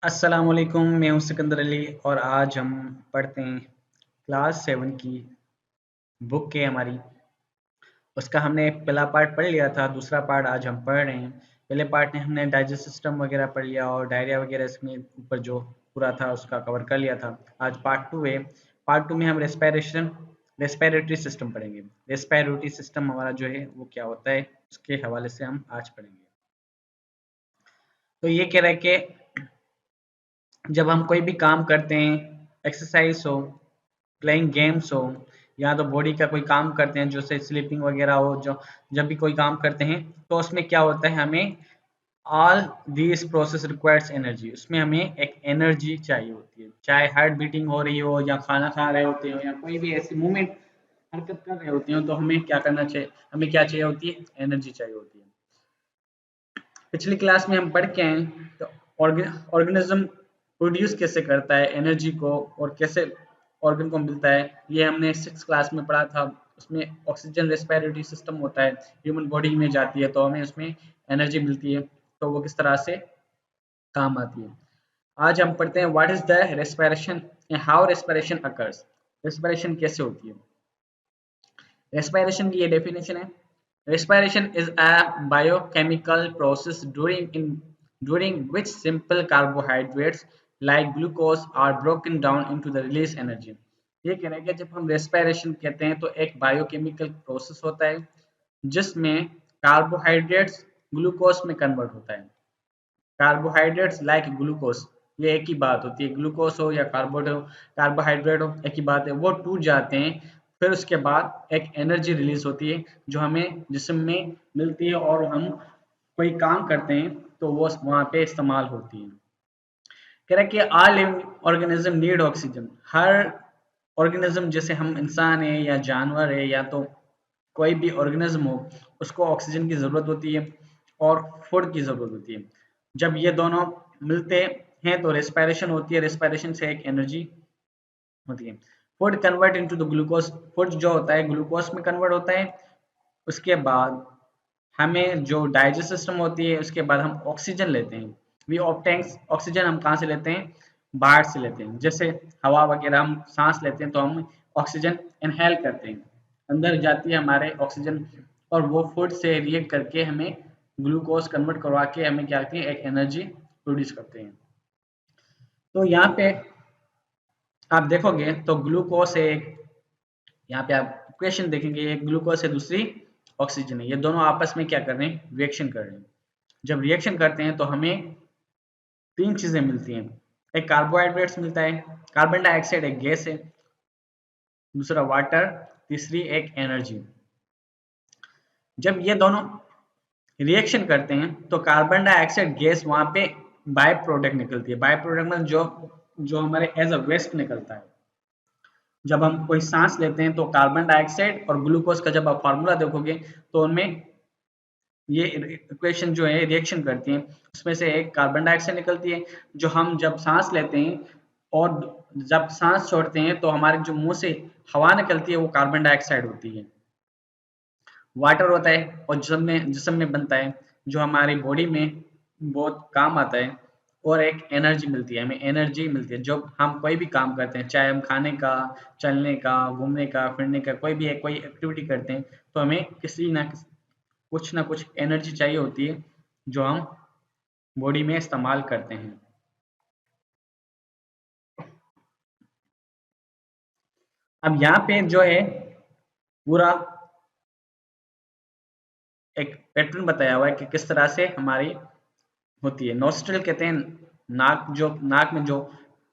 अस्सलाम वालेकुम, मैं हूं सिकंदर अली और आज हम पढ़ते हैं क्लास 7 की बुक है हमारी। उसका हमने पहला पार्ट पढ़ लिया था, दूसरा पार्ट आज हम पढ़ रहे हैं। पहले पार्ट में हमने डाइजेस्ट सिस्टम वगैरह पढ़ लिया और डायरिया वगैरह इसमें ऊपर जो पूरा था उसका कवर कर लिया था। आज पार्ट 2 है। पार्ट 2 में हम रेस्पिरेटरी सिस्टम पढ़ेंगे। रेस्पिरेटरी सिस्टम हमारा जो है वो क्या होता है उसके हवाले से हम आज पढ़ेंगे। तो ये कह रहा है कि जब हम कोई भी काम करते हैं, एक्सरसाइज हो, प्लेइंग गेम्स हो या तो बॉडी का कोई काम करते हैं जैसे स्लीपिंग वगैरह हो, जो जब भी कोई काम करते हैं तो उसमें क्या होता है, हमें all this process requires energy. उसमें हमें एक एनर्जी चाहिए होती है, चाहे हार्ट बीटिंग हो रही हो या खाना खा रहे होते हो या कोई भी ऐसी मूवमेंट हरकत कर रहे होते हो तो हमें क्या करना चाहिए, हमें क्या चाहिए होती है, एनर्जी चाहिए होती है। पिछली क्लास में हम पढ़ के आए तो ऑर्गेनिज्म प्रोड्यूस कैसे करता है एनर्जी को और कैसे ऑर्गन को मिलता है, ये हमने 6 क्लास में पढ़ा था। उसमें ऑक्सीजन रेस्पिरेटरी सिस्टम होता है, ह्यूमन बॉडी में जाती है तो हमें उसमें एनर्जी मिलती है, तो वो किस तरह से काम आती है। आज हम पढ़ते हैं what is the respiration and how respiration occurs. Respiration कैसे होती है। रेस्पिरेशन की ये डेफिनेशन है, respiration is a biochemical process during which simple carbohydrates like glucose are broken down into the release energy। ये कह रहे हैं कि जब हम रेस्पिरेशन कहते हैं तो एक बायोकेमिकल प्रोसेस होता है जिसमें कार्बोहाइड्रेट्स ग्लूकोज में कन्वर्ट होता है। कार्बोहाइड्रेट्स लाइक ग्लूकोज, ये एक ही बात होती है, ग्लूकोज हो या कार्बोहाइड्रेट हो एक ही बात है, वो टूट जाते हैं। फिर उसके बाद एक एनर्जी रिलीज होती है जो हमें जिस्म में मिलती है और हम कोई काम करते हैं तो वो वहाँ पे इस्तेमाल होती है। कह रहा है कि all living organism need oxygen. हर ऑर्गेनिज्म जैसे हम इंसान है या जानवर है या तो कोई भी ऑर्गेनिज्म हो, उसको ऑक्सीजन की ज़रूरत होती है और फूड की ज़रूरत होती है। जब ये दोनों मिलते हैं तो रेस्पिरेशन होती है, रेस्पिरेशन से एक एनर्जी होती है। Food convert into the glucose, food जो होता है ग्लूकोज में कन्वर्ट होता है। उसके बाद हमें जो डाइजेस्ट सिस्टम होती है उसके बाद हम ऑक्सीजन लेते हैं। वी ऑब्टेन ऑक्सीजन, हम कहाँ से लेते हैं, बाहर से लेते हैं। जैसे हवा वगैरह हम सांस लेते हैं तो हम ऑक्सीजन इनहेल करते हैं, अंदर जाती है हमारे ऑक्सीजन और वो फूड से रिएक्ट करके हमें ग्लूकोज कन्वर्ट करवा के हमें क्या करती है, एक एनर्जी प्रोड्यूस करते हैं। तो यहाँ पे आप देखोगे तो ग्लूकोज है, यहाँ पे आप इक्वेशन देखेंगे, एक ग्लूकोज है दूसरी ऑक्सीजन है, ये दोनों आपस में क्या कर रहे हैं, रिएक्शन कर रहे हैं। जब रिएक्शन करते हैं तो हमें तीन चीजें मिलती हैं। एक कार्बोहाइड्रेट्स मिलता है, कार्बन डाइऑक्साइड एक गैस है, दूसरा वाटर, तीसरी एक एनर्जी। जब ये दोनों रिएक्शन करते हैं तो कार्बन डाइऑक्साइड गैस वहां पे बाय प्रोडक्ट निकलती है। बाय प्रोडक्ट मतलब जो जो हमारे एज अ वेस्ट निकलता है। जब हम कोई सांस लेते हैं तो कार्बन डाइऑक्साइड और ग्लूकोज का जब आप फार्मूला देखोगे तो उनमें ये इक्वेशन जो है रिएक्शन करती है, उसमें से एक कार्बन डाइऑक्साइड निकलती है जो हम जब सांस लेते हैं, और जब सांस छोड़ते हैं तो हमारे जो मुंह से हवा निकलती है वो कार्बन डाइऑक्साइड होती है। वाटर होता है और जिस्म में बनता है, जो हमारी बॉडी में बहुत काम आता है और एक एनर्जी मिलती है, हमें एनर्जी मिलती है जब हम कोई भी काम करते हैं, चाहे हम खाने का, चलने का, घूमने का, फिरने का, कोई एक्टिविटी करते हैं तो हमें किसी ना कुछ एनर्जी चाहिए होती है जो हम बॉडी में इस्तेमाल करते हैं। अब यहाँ पे जो है पूरा एक पैटर्न बताया हुआ है कि किस तरह से हमारी होती है। नोस्ट्रल कहते हैं नाक में जो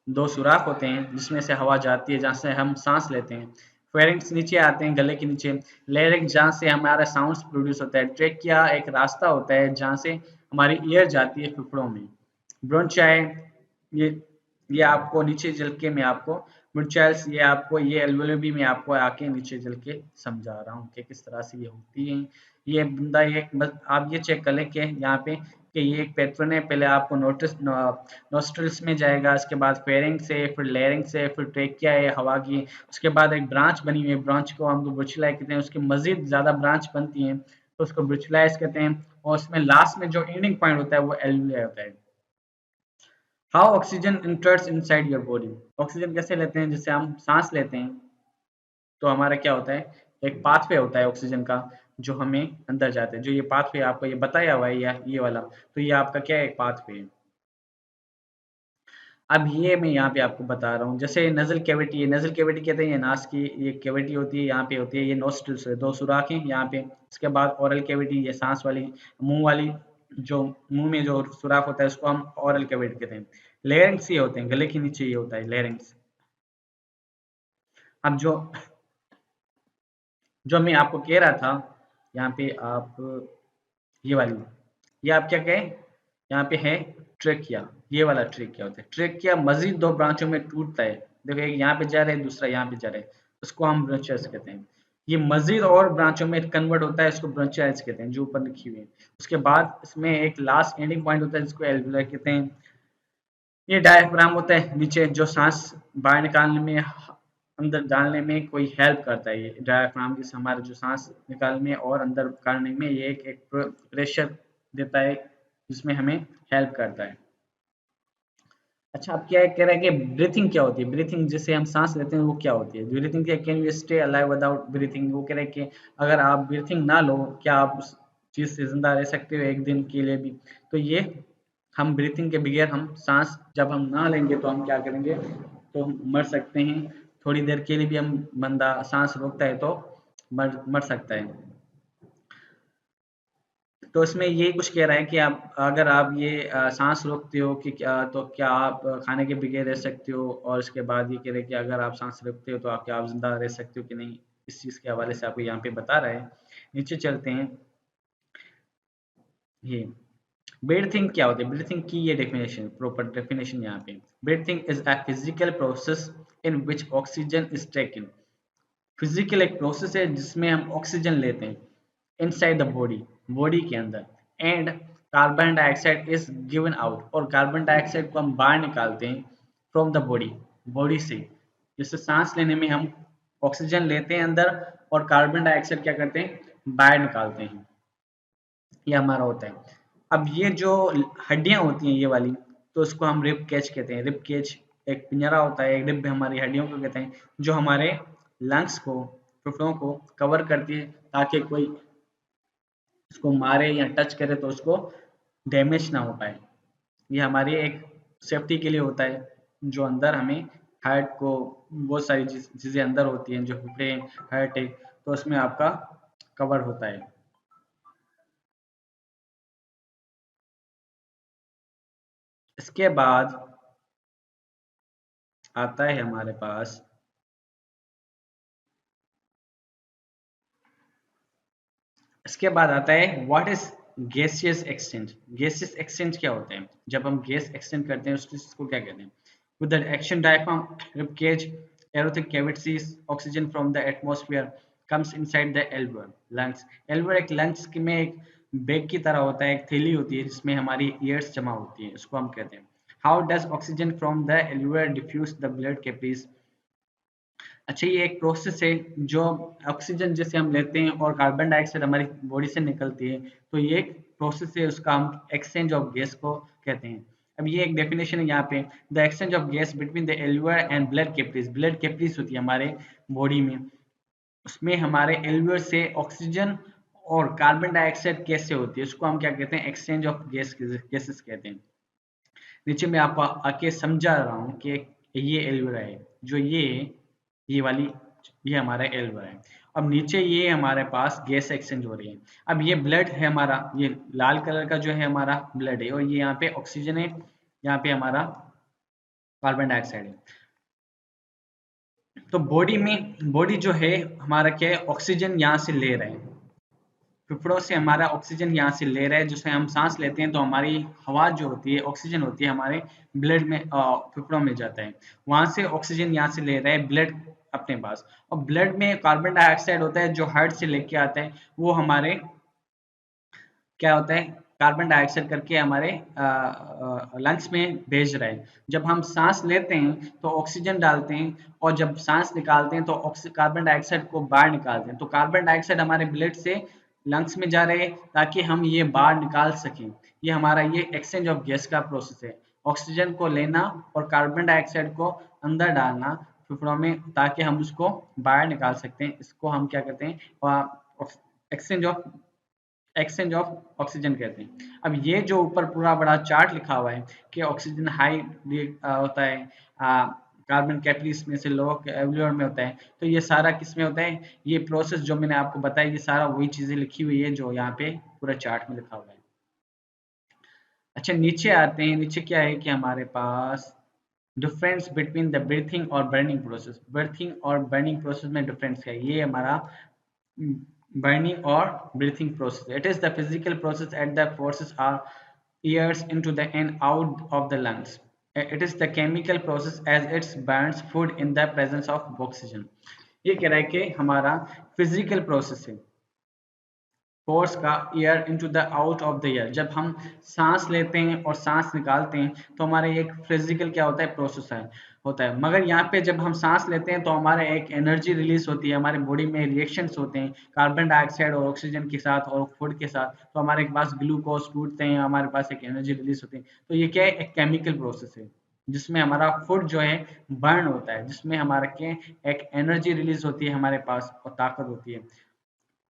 दो सुराख होते हैं जिसमें से हवा जाती है, जहाँ से हम सांस लेते हैं। फेरिंग्स नीचे आते हैं गले के नीचे। लेरिंग्स जहाँ से हमारा साउंड्स प्रोड्यूस होता है। ट्रेकिया एक रास्ता होता है जहाँ से हमारी एयर जाती है फेफड़ों में। ब्रोंचाई, ये ये आपको नीचे चल के मैं आपको ब्रोंचाइल्स, ये आपको ये एल्वेओली में आपको आके नीचे चल के समझा रहा हूँ कि किस तरह से ये होती है। ये बंदा ये बस आप ये चेक कर लें कि यहाँ पे कि ये एक पैटर्न है। पहले आपको नोस्ट्रल्स में जाएगा, उसके बाद फेरिंग से, फिर लेरिंग से, फिर ट्रेकिया है हवा की, उसके बाद एक ब्रांच बनी हुई है, ब्रांच को हम ब्रुचुलाई कहते हैं। उसकी मजीद ज़्यादा ब्रांच बनती हैं तो उसको ब्रुचुलाइज कहते हैं। और उसमें लास्ट में जो एंडिंग पॉइंट होता है वो एल्वियोलाई होता है। How oxygen इंटर्स inside your body. Oxygen कैसे लेते हैं, जैसे हम सांस लेते हैं तो हमारा क्या होता है, एक पाथवे होता है ऑक्सीजन का जो हमें अंदर जाता है। जो ये पाथवे आपको ये बताया हुआ है या ये वाला, तो ये आपका क्या है, एक पाथवे है। अब ये मैं यहाँ पे आपको बता रहा हूँ, जैसे नजल कैविटी है, नजल कैविटी कहते हैं ये नास की ये कैविटी होती है, यहाँ पे होती है, ये नोस्ट्रिल्स है, दो सुराख हैं यहाँ पे। इसके बाद ओरल कैविटी, ये सांस वाली मुंह वाली, जो मुंह में जो सुराख होता है उसको हम ओरल कैविटी कहते हैं। लेरिंग्स ये होते हैं, गले के नीचे ये होता है लेरिंग्स। अब जो जो मैं आपको कह रहा था, यहाँ पे आप ये वाली, ये आप क्या कहें, यहाँ पे है ट्रेकिया। ये वाला ट्रेकिया होता है। ट्रेकिया मजीद दो ब्रांचों में टूटता है। देखो एक यहाँ पे जा रहा है, दूसरा यहाँ पे जा रहा है, उसको हम ब्रांचेस कहते हैं। ये मजीद और ब्रांचों में कन्वर्ट होता है, इसको ब्रांचाइज कहते हैं, जो ऊपर लिखी हुई है। उसके बाद इसमें एक लास्ट एंडिंग पॉइंट होता है जिसको एल्वियोलाई कहते हैं। ये डायफ्राम होता है नीचे, जो सांस बाहर निकालने में, अंदर डालने में कोई हेल्प करता है। ये डायफ्राम जिससे हमारे जो सांस निकालने और अंदर करने में ये एक प्रेशर देता है, जिसमें हमें हेल्प करता है। अच्छा, आप क्या कह रहे हैं कि ब्रीथिंग क्या होती है, ब्रीथिंग जिसे हम सांस लेते हैं वो क्या होती है, ब्रीथिंग क्या, can you stay alive without breathing. वो कह रहे हैं कि अगर आप ब्रीथिंग ना लो, क्या आप उस चीज से जिंदा रह सकते हो एक दिन के लिए भी। तो ये हम ब्रीथिंग के बगैर, हम सांस जब हम ना लेंगे तो हम क्या करेंगे, तो हम मर सकते हैं। थोड़ी देर के लिए भी हम बंदा सांस रोकता है तो मर मर सकता है। तो इसमें ये कुछ कह रहा है कि आप अगर आप ये सांस रोकते हो कि क्या, तो क्या आप खाने के बगैर रह सकते हो, और इसके बाद ये कह रहे हैं कि अगर आप सांस रोकते हो तो आप क्या आप जिंदा रह सकते हो कि नहीं। इस चीज़ के हवाले से आपको यहाँ पे बता रहा है। नीचे चलते हैं। ये ब्रीथिंग क्या होती है, ब्रीथिंग की ये डेफिनेशन, प्रॉपर डेफिनेशन यहाँ पे। Breathing is a physical process in which oxygen is taken. Physical एक प्रोसेस है जिसमें हम ऑक्सीजन लेते हैं इनसाइड द बॉडी, बॉडी के अंदर, and carbon dioxide is given out, और कार्बन डाइऑक्साइड को हम बाहर निकालते हैं फ्रॉम द बॉडी, बॉडी से। जैसे सांस लेने में हम ऑक्सीजन लेते हैं अंदर, और कार्बन डाइऑक्साइड क्या करते हैं, बाहर निकालते हैं। ये हमारा होता है। अब ये जो हड्डियां होती हैं ये वाली, तो उसको हम रिब केज कहते हैं। रिब केज एक पिंजरा होता है, एक रिब हमारी हड्डियों को कहते हैं, जो हमारे लंग्स को, फेफड़ों को कवर करती है, ताकि कोई उसको मारे या टच करे तो उसको डैमेज ना हो पाए। ये हमारी एक सेफ्टी के लिए होता है, जो अंदर हमें हार्ट को, बहुत सारी चीज़ें अंदर होती हैं, जो फेफड़े, हार्ट है, तो उसमें आपका कवर होता है। इसके बाद आता है हमारे पास, इसके बाद आता है what is gaseous exchange. Gaseous exchange क्या होते हैं, जब हम गैस एक्सचेंज करते हैं उस चीज को क्या कहते हैं। With the action diaphragm, rib cage, thoracic cavities, oxygen from the atmosphere comes inside the alveolar lungs. Alveolar एक लंग्स में एक बैग की तरह होता है, एक थैली होती है जिसमें हमारी एयर्स जमा होती है, उसको हम कहते हैं। How does oxygen from the alveolar diffuse the blood capillaries. अच्छा, ये एक प्रोसेस है, जो ऑक्सीजन जैसे हम लेते हैं और कार्बन डाइऑक्साइड हमारी बॉडी से निकलती है, तो ये एक प्रोसेस है, उसका हम एक्सचेंज ऑफ गैस को कहते हैं। अब ये एक डेफिनेशन है यहाँ पे, the exchange of gas between the alveolar and blood capillaries. Blood capillaries होती है हमारे बॉडी में, उसमें हमारे एल्वियर से ऑक्सीजन और कार्बन डाइऑक्साइड कैसे होती है, उसको हम क्या कहते हैं, एक्सचेंज ऑफ गैस, गैसेस कहते हैं। नीचे मैं आपको आके समझा रहा हूँ कि ये एल्वियर है, जो ये वाली, ये हमारा एल्वियर है। अब नीचे ये हमारे पास गैस एक्सचेंज हो रही है। अब ये ब्लड है हमारा, ये लाल कलर का जो है हमारा ब्लड है, और ये यहाँ पे ऑक्सीजन है, यहाँ पे हमारा कार्बन डाइऑक्साइड है। तो बॉडी में, बॉडी जो है हमारा क्या है, ऑक्सीजन यहाँ से ले रहे हैं, फेफड़ों से हमारा ऑक्सीजन यहाँ से ले रहा है, जिससे हम सांस लेते हैं तो हमारी हवा जो होती है, ऑक्सीजन होती है, हमारे ब्लड में, फेफड़ों में जाता है, वहां से ऑक्सीजन यहाँ से ले रहा है ब्लड अपने पास। और ब्लड में कार्बन डाइऑक्साइड होता है जो हार्ट से लेके आता है, वो हमारे क्या होता है, कार्बन डाइऑक्साइड करके हमारे लंग्स में भेज रहा है। जब हम सांस लेते हैं तो ऑक्सीजन डालते हैं, और जब सांस निकालते हैं तो कार्बन डाइऑक्साइड को बाहर निकालते हैं। तो कार्बन डाइऑक्साइड हमारे ब्लड से लंग्स में जा रहे हैं ताकि हम ये बाहर निकाल सकें। ये हमारा ये एक्सचेंज ऑफ गैस का प्रोसेस है। ऑक्सीजन को लेना और कार्बन डाइऑक्साइड को अंदर डालना फेफड़ों में, ताकि हम उसको बाहर निकाल सकते हैं। इसको हम क्या कहते हैं, एक्सचेंज ऑफ ऑक्सीजन कहते हैं। अब ये जो ऊपर पूरा बड़ा चार्ट लिखा हुआ है कि ऑक्सीजन हाई होता है, कार्बन कैटलिस्ट में से लो एल्वियोल में होता है, तो ये सारा किस में होता है, ये प्रोसेस जो मैंने आपको बताया, ये सारा वही चीजें लिखी हुई है जो यहाँ पे पूरा चार्ट में लिखा हुआ है। अच्छा, नीचे आते हैं। नीचे क्या है कि हमारे पास डिफरेंस बिटवीन द ब्रीथिंग और बर्निंग प्रोसेस। ब्रीथिंग और बर्निंग प्रोसेस में डिफरेंस है, ये हमारा burning or breathing process. It is the physical process at the forces are ears into the and out of the lungs. It is the chemical process as it burns food in the presence of oxygen. ये कह रहा है कि हमारा physical process है force का, year into the out of the year. जब हम सांस लेते हैं और सांस निकालते हैं तो हमारे एक फिजिकल क्या होता है, प्रोसेस है होता है। मगर यहाँ पे जब हम सांस लेते हैं तो हमारे एक एनर्जी रिलीज होती है, हमारे बॉडी में रिएक्शंस होते हैं कार्बन डाइऑक्साइड और ऑक्सीजन के साथ और फूड के साथ, तो हमारे पास ग्लूकोज टूटते हैं, हमारे पास एक एनर्जी रिलीज होती है। तो ये क्या है, एक केमिकल प्रोसेस है जिसमें हमारा फूड जो है बर्न होता है, जिसमें हमारे के एक एनर्जी रिलीज होती है हमारे पास और ताकत होती है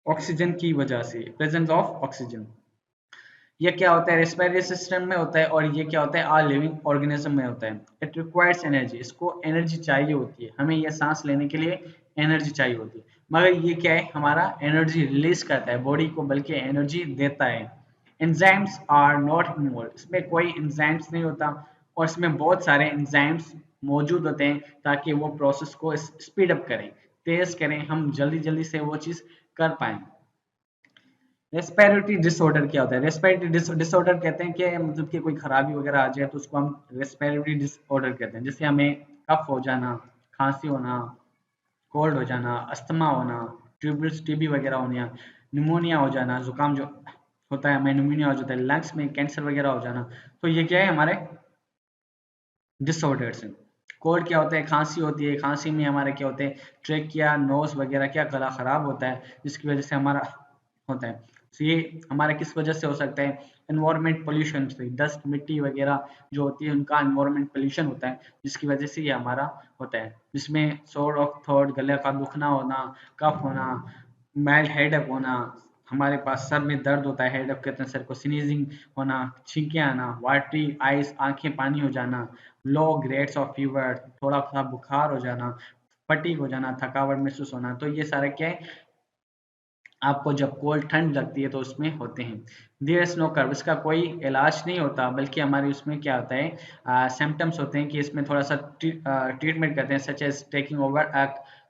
ऑक्सीजन की वजह से, प्रेजेंस ऑफ ऑक्सीजन। ये क्या होता है, रेस्पिरेटरी सिस्टम में होता है और ये क्या होता है, ऑल लिविंग ऑर्गेनिज्म में होता है। इट रिक्वायर्स एनर्जी, इसको एनर्जी चाहिए होती है, हमें ये सांस लेने के लिए एनर्जी चाहिए होती है। मगर ये क्या है, हमारा एनर्जी रिलीज करता है बॉडी को, बल्कि एनर्जी देता है। एंजाइम्स आर नॉट इन्वॉल्व, इसमें कोई एंजाइम्स नहीं होता और इसमें बहुत सारे एंजाइम्स मौजूद होते हैं ताकि वो प्रोसेस को स्पीड अप करें, तेज करें, हम जल्दी जल्दी से वो चीज़ कर पाएं। रेस्पिरेटरी डिसऑर्डर क्या होता है, रेस्पिरेटरी डिसऑर्डर कहते हैं कि मतलब कि कोई खराबी वगैरह आ जाए तो उसको हम रेस्पिरेटरी डिसऑर्डर कहते हैं। जैसे हमें कफ हो जाना, खांसी होना, कोल्ड हो जाना, अस्थमा होना, ट्यूबर्स टीबी वगैरह होना, निमोनिया हो जाना, जुकाम जो होता है हमें निमोनिया हो जाता है, लंग्स में कैंसर वगैरह हो जाना, तो ये क्या है, हमारे डिसऑर्डर्स हैं। कोल्ड क्या होता है, खांसी होती है, खांसी में हमारे क्या होते हैं, ट्रेकिया, नोज वगैरह क्या गला खराब होता है, जिसकी वजह से हमारा होता है। तो ये हमारा किस वजह से हो सकता है, एनवायरमेंट पोल्यूशन से, डस्ट मिट्टी वगैरह जो होती है उनका एनवायरमेंट पोल्यूशन होता है, जिसकी वजह से ये हमारा होता है। जिसमें सोर ऑफ थ्रोट, गले का दुखना होना, कफ होना, माइल्ड हेडेक होना, हमारे पास सर में दर्द होता है, हेडेक कहते हैं सर को, स्नीजिंग होना, छींके आना, वाटरी आइज, आंखें पानी हो जाना, लो ग्रेड्स ऑफ फीवर, थोड़ा सा बुखार हो जाना, फटीग हो जाना, थकावट महसूस होना, तो ये सारे क्या है, आपको जब कोल्ड ठंड लगती है तो उसमें होते हैं। देयर इज नो कर्व, इसका कोई इलाज नहीं होता, बल्कि हमारे उसमें क्या होता है, सिम्टम्स होते हैं कि इसमें थोड़ा सा ट्रीटमेंट करते हैं, such as taking over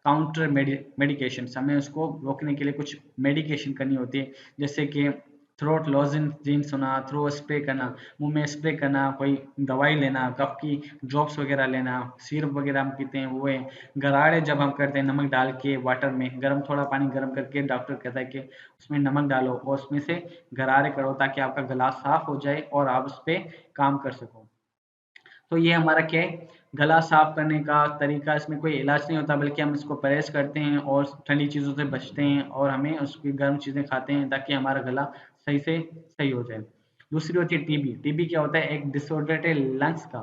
counter medication, हमें उसको रोकने के लिए कुछ मेडिकेशन करनी होती है, जैसे कि थ्रोट लॉजेंस होना, थ्रो स्प्रे करना, मुंह में स्प्रे करना, कोई दवाई लेना, कफ की ड्रॉप्स वगैरह लेना, सिरप वगैरह हम पीते हैं वो है। गरारे जब हम करते हैं नमक डाल के वाटर में, गर्म थोड़ा पानी गर्म करके डॉक्टर कहता है कि उसमें नमक डालो और उसमें से गरारे करो ताकि आपका गला साफ हो जाए और आप उस पर काम कर सको। तो ये हमारा क्या है, गला साफ करने का तरीका, इसमें कोई इलाज नहीं होता, बल्कि हम इसको परहेज करते हैं और ठंडी चीज़ों से बचते हैं और हमें उसकी गर्म चीज़ें खाते हैं ताकि हमारा गला सही से सही हो जाए। दूसरी होती है टीबी। टीबी क्या होता है, एक डिसऑर्डर है लंग्स का,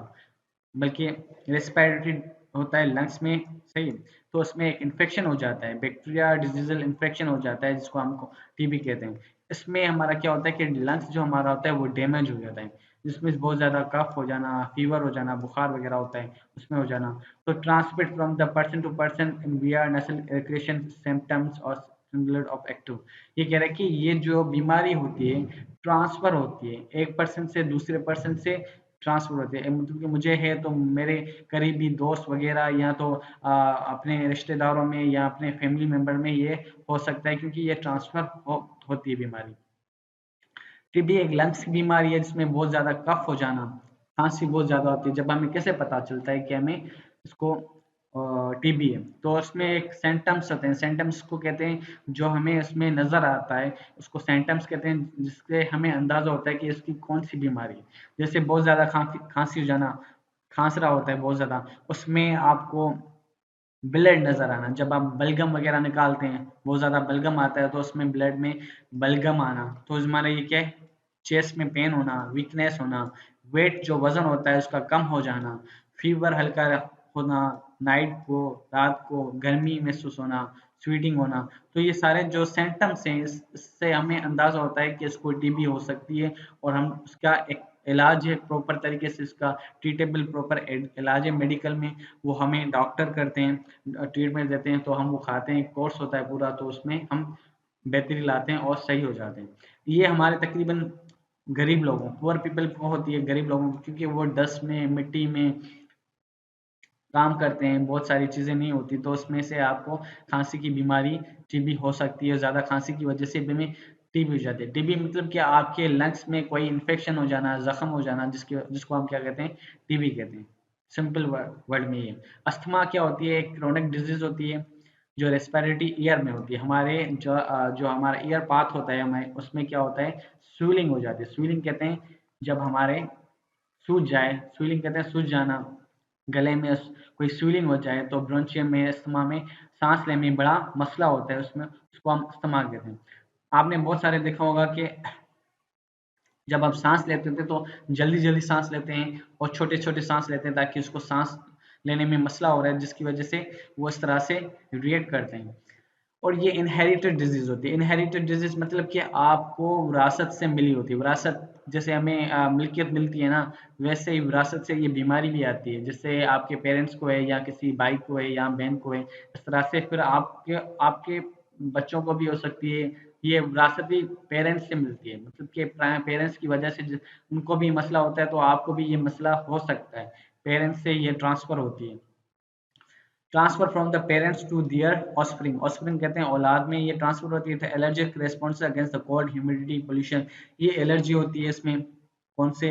बल्कि रेस्पिरेटरी होता है लंग्स में, सही। तो उसमें एक इन्फेक्शन हो जाता है, बैक्टीरिया डिजीजल इन्फेक्शन हो जाता है, जिसको हमको टीबी कहते हैं। इसमें हमारा क्या होता है कि लंग्स जो हमारा होता है वो डैमेज हो जाता है, जिसमें बहुत ज़्यादा कफ हो जाना, फीवर हो जाना, बुखार वगैरह होता है उसमें हो जाना। तो transmit from the person to person in where nasal irritation symptoms और सिमिलर ऑफ एक्टिव। ये कह रहा है कि ये जो बीमारी होती है ट्रांसफर होती है, एक पर्सन से दूसरे पर्सन से ट्रांसफर होते हैं, मतलब कि मुझे है तो मेरे करीबी दोस्त वगैरह या तो अपने रिश्तेदारों में या अपने फैमिली मेंबर में ये हो सकता है, क्योंकि ये ट्रांसफर होती है बीमारी। टीबी एक लंग्स की बीमारी है जिसमें बहुत ज़्यादा कफ हो जाना, खांसी बहुत ज़्यादा होती है। जब हमें कैसे पता चलता है कि हमें इसको टीबी है, तो उसमें एक सेंटम्स होते हैं, सेंटम्स को कहते हैं जो हमें उसमें नज़र आता है, उसको सेंटम्स कहते हैं, जिससे हमें अंदाज़ा होता है कि इसकी कौन सी बीमारी है। जैसे बहुत ज़्यादा खांसी हो जाना, खांस रहा होता है बहुत ज़्यादा, उसमें आपको ब्लड नज़र आना, जब आप बलगम वगैरह निकालते हैं बहुत ज़्यादा बलगम आता है तो उसमें ब्लड में बलगम आना, तो हमारा ये क्या है, चेस्ट में पेन होना, वीकनेस होना, वेट जो वजन होता है उसका कम हो जाना, फीवर हल्का होना, नाइट को रात को गर्मी महसूस होना, स्वीटिंग होना। तो ये सारे जो सिम्टम्स हैं इससे हमें अंदाजा होता है कि इसको टीबी हो सकती है और हम उसका एक इलाज है प्रॉपर तरीके से, इसका ट्रीटेबल प्रॉपर इलाज है मेडिकल में, वो हमें डॉक्टर करते हैं, ट्रीटमेंट देते हैं, तो हम वो खाते हैं, कोर्स होता है पूरा, तो उसमें हम बेहतरी लाते हैं और सही हो जाते हैं। ये हमारे तकरीबन गरीब लोगों पुअर पीपल को होती है, गरीब लोगों को, क्योंकि वो डस्ट में मिट्टी में काम करते हैं, बहुत सारी चीज़ें नहीं होती, तो उसमें से आपको खांसी की बीमारी टीबी हो सकती है। ज़्यादा खांसी की वजह से भी टीबी हो जाती है। टीबी मतलब कि आपके लंग्स में कोई इन्फेक्शन हो जाना, जख्म हो जाना, जिसको हम क्या कहते हैं, टीबी कहते हैं, सिंपल वर्ड में ये। अस्थमा क्या होती है, एक क्रोनिक डिजीज होती है जो रेस्पिरेटरी ईयर में होती है। हमारे जो हमारा ईयर पाथ होता है, हमें उसमें क्या होता है, स्वेलिंग हो जाती है। स्वेलिंग कहते हैं जब हमारे सूज जाए, स्वेलिंग कहते हैं सूज जाना, गले में कोई स्वेलिंग हो जाए, तो ब्रोंचियम में, अस्थमा में सांस लेने में बड़ा मसला होता है, उसमें उसको हम अस्थमा कहते हैं। आपने बहुत सारे देखा होगा कि जब आप सांस लेते थे तो जल्दी जल्दी सांस लेते हैं और छोटे छोटे सांस लेते हैं, ताकि उसको सांस लेने में मसला हो रहा है, जिसकी वजह से वो इस तरह से रिएक्ट करते हैं। और ये इनहेरिटेड डिजीज होती है। इनहेरिटेड डिजीज मतलब कि आपको विरासत से मिली होती है। विरासत जैसे हमें मिल्कियत मिलती है ना, वैसे ही विरासत से ये बीमारी भी आती है, जिससे आपके पेरेंट्स को है या किसी भाई को है या बहन को है, इस तरह से फिर आपके आपके बच्चों को भी हो सकती है। ये विरासती पेरेंट्स से मिलती है, मतलब कि पेरेंट्स की वजह से उनको भी मसला होता है, तो आपको भी ये मसला हो सकता है, पेरेंट्स से ये ट्रांसफर होती है। Transfer from the parents to their offspring, offspring कहते हैं औलाद में ये ट्रांसफर होती है। Allergic response against the cold, humidity, pollution, ये एलर्जी होती है इसमें, कौन से,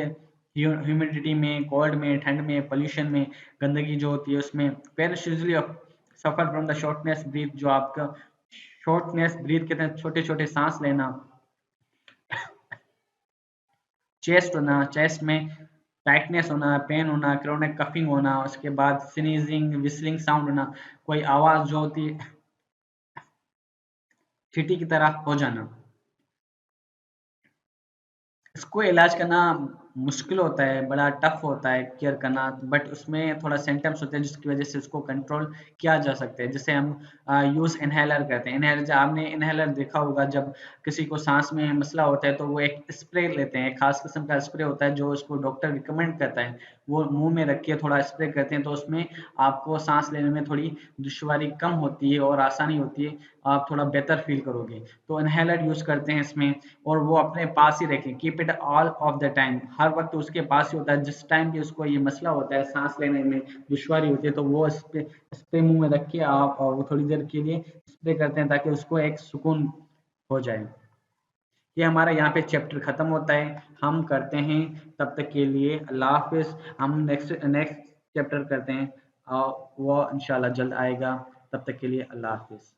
ह्यूमिडिटी में, कोल्ड में, ठंड में, पोल्यूशन में, गंदगी जो होती है उसमें। Parents usually suffer from the shortness breath, जो आपका शॉर्टनेस ब्रीथ कहते हैं, छोटे छोटे सांस लेना, चेस्ट होना, चेस्ट में टाइटनेस होना, पेन होना, क्रोनिक कफिंग होना, उसके बाद स्नीजिंग, विस्लिंग साउंड होना, कोई आवाज जो होती है चींटी की तरह हो जाना। इसको इलाज करना मुश्किल होता है, बड़ा टफ होता है केयर करना, बट उसमें थोड़ा सिम्टम्स होते हैं जिसकी वजह से उसको कंट्रोल किया जा सकता है। जैसे हम यूज इनहेलर करते हैं। इनहेलर, आपने इनहेलर देखा होगा, जब किसी को सांस में मसला होता है तो वो एक स्प्रे लेते हैं, एक खास किस्म का स्प्रे होता है जो उसको डॉक्टर रिकमेंड करता है, वो मुंह में रख के थोड़ा स्प्रे करते हैं, तो उसमें आपको सांस लेने में थोड़ी दुश्वारी कम होती है और आसानी होती है, आप थोड़ा बेहतर फील करोगे। तो इनहेलर यूज करते हैं इसमें, और वो अपने पास ही रखें, keep it all of the time, हर वक्त उसके पास ही होता है। जिस टाइम भी उसको ये मसला होता है, सांस लेने में दुश्वारी होती है, तो वो स्प्रे मुंह में रख के आप, और वो थोड़ी देर के लिए स्प्रे करते हैं ताकि उसको एक सुकून हो जाए। ये हमारा यहाँ पे चैप्टर खत्म होता है, हम करते हैं, तब तक के लिए अल्लाह हाफिज। हम नेक्स्ट नेक्स्ट चैप्टर करते हैं, और वो इंशाल्लाह जल्द आएगा, तब तक के लिए अल्लाह हाफिज।